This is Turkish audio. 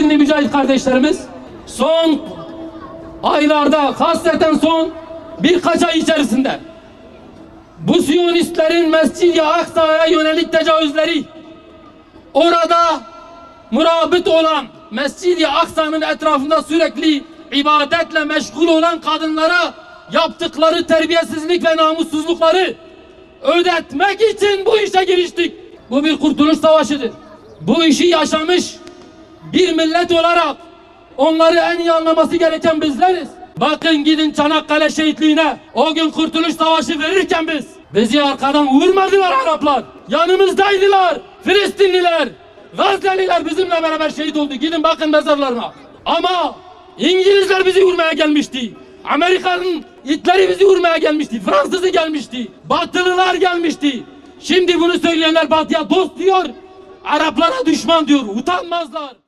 Filistinli mücahit kardeşlerimiz son aylarda, hasreten son birkaç ay içerisinde bu Siyonistlerin Mescid-i Aksa'ya yönelik tecavüzleri, orada murabıt olan Mescid-i Aksa'nın etrafında sürekli ibadetle meşgul olan kadınlara yaptıkları terbiyesizlik ve namussuzlukları ödetmek için bu işe giriştik. Bu bir kurtuluş savaşıdır. Bu işi yaşamış bir millet olarak onları en iyi anlaması gereken bizleriz. Bakın gidin Çanakkale şehitliğine, o gün Kurtuluş Savaşı verirken bizi arkadan vurmadılar Araplar. Yanımızdaydılar. Filistinliler, Gazze'liler bizimle beraber şehit oldu. Gidin bakın mezarlarına. Ama İngilizler bizi vurmaya gelmişti. Amerika'nın itleri bizi vurmaya gelmişti. Fransızı gelmişti. Batılılar gelmişti. Şimdi bunu söyleyenler Batı'ya dost diyor, Araplara düşman diyor. Utanmazlar.